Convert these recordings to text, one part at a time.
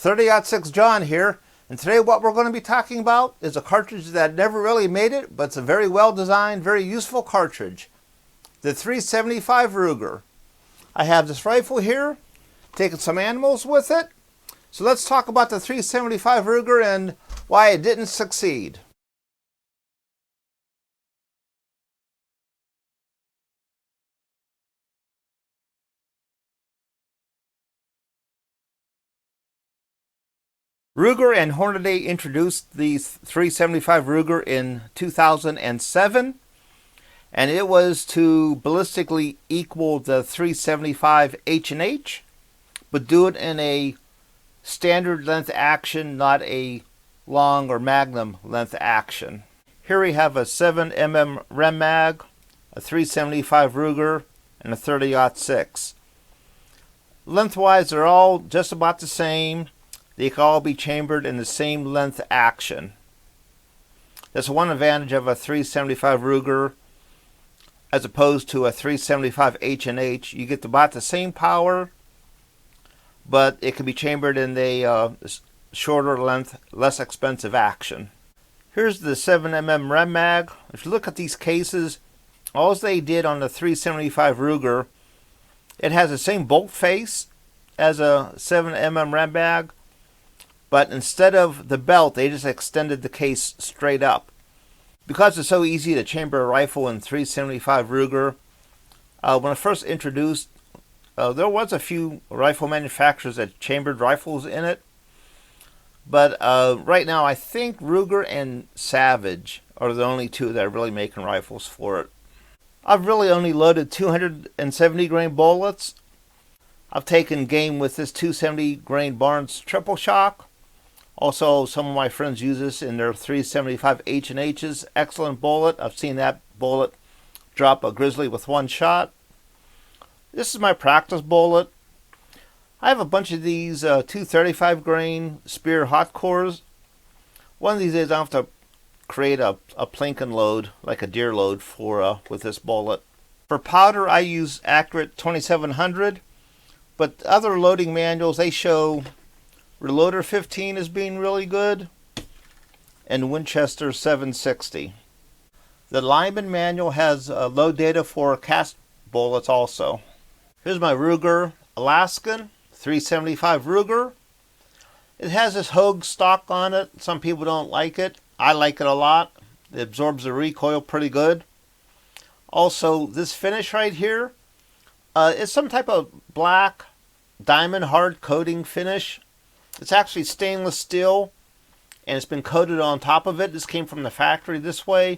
30-06 John here, and today what we're going to be talking about is a cartridge that never really made it, but it's a very well designed, very useful cartridge. The 375 Ruger. I have this rifle here, taking some animals with it. So let's talk about the 375 Ruger and why it didn't succeed. Ruger and Hornady introduced the 375 Ruger in 2007, and it was to ballistically equal the 375 H&H, but do it in a standard length action, not a long or magnum length action. Here we have a 7mm Rem Mag, a 375 Ruger, and a 30-06. Lengthwise, they're all just about the same. They can all be chambered in the same length action. That's one advantage of a 375 Ruger as opposed to a 375 H&H. You get about the same power, but it can be chambered in a shorter length, less expensive action. Here's the 7mm Rem Mag. If you look at these cases, all they did on the 375 Ruger, it has the same bolt face as a 7mm Rem Mag, but instead of the belt, they just extended the case straight up. Because it's so easy to chamber a rifle in 375 Ruger, when I first introduced, there was a few rifle manufacturers that chambered rifles in it. But right now, I think Ruger and Savage are the only two that are really making rifles for it. I've really only loaded 270 grain bullets. I've taken game with this 270 grain Barnes triple shock. Also, some of my friends use this in their 375 H&H's. Excellent bullet. I've seen that bullet drop a grizzly with one shot. This is my practice bullet. I have a bunch of these 235 grain Spear hot cores. One of these days I'll have to create a Plinken load, like a deer load, for with this bullet. For powder, I use Accurate 2700, but other loading manuals, they show Reloader 15 as being really good, and Winchester 760. The Lyman manual has load data for cast bullets also. Here's my Ruger Alaskan 375 Ruger. It has this Hogue stock on it. Some people don't like it. I like it a lot. It absorbs the recoil pretty good. Also, this finish right here is some type of black diamond hard coating finish. It's actually stainless steel, and it's been coated on top of it. This came from the factory this way.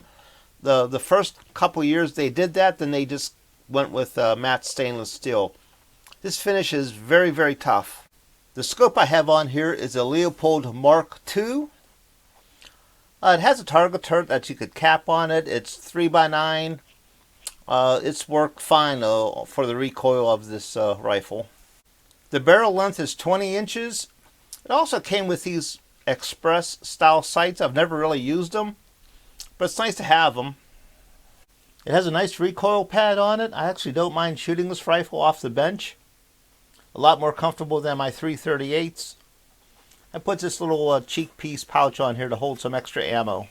The first couple years they did that, then they just went with matte stainless steel. This finish is very, very tough. The scope I have on here is a Leopold Mark II. It has a target turret that you could cap on it. It's 3x9. It's worked fine for the recoil of this rifle. The barrel length is 20 inches. It also came with these Express style sights. I've never really used them, but it's nice to have them. It has a nice recoil pad on it. I actually don't mind shooting this rifle off the bench. A lot more comfortable than my 338s. I put this little cheek piece pouch on here to hold some extra ammo.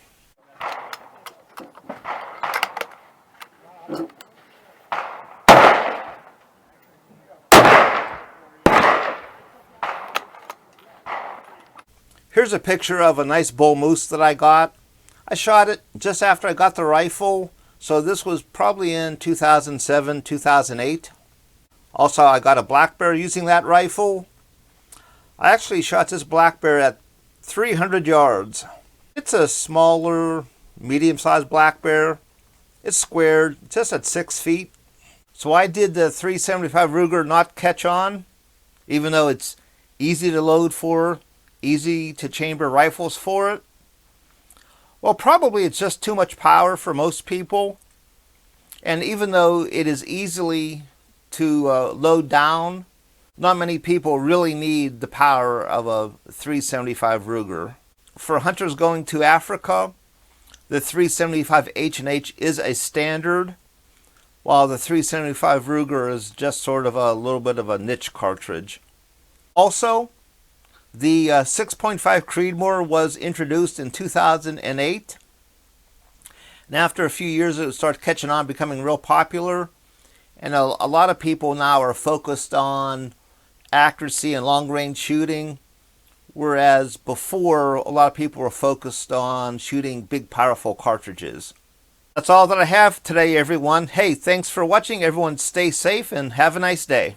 Here's a picture of a nice bull moose that I got. I shot it just after I got the rifle, so this was probably in 2007, 2008. Also, I got a black bear using that rifle. I actually shot this black bear at 300 yards. It's a smaller, medium-sized black bear. It's squared, just at 6 feet. So I did the 375 Ruger not catch on, even though it's easy to load for, easy to chamber rifles for it. Well, probably it's just too much power for most people. And even though it is easily to load down, not many people really need the power of a 375 Ruger. For hunters going to Africa, the 375 H&H is a standard, while the 375 Ruger is just sort of a little bit of a niche cartridge. Also, The 6.5 Creedmoor was introduced in 2008. And after a few years, it started catching on, becoming real popular. And a lot of people now are focused on accuracy and long-range shooting, whereas before, a lot of people were focused on shooting big, powerful cartridges. That's all that I have today, everyone. Hey, thanks for watching. Everyone stay safe and have a nice day.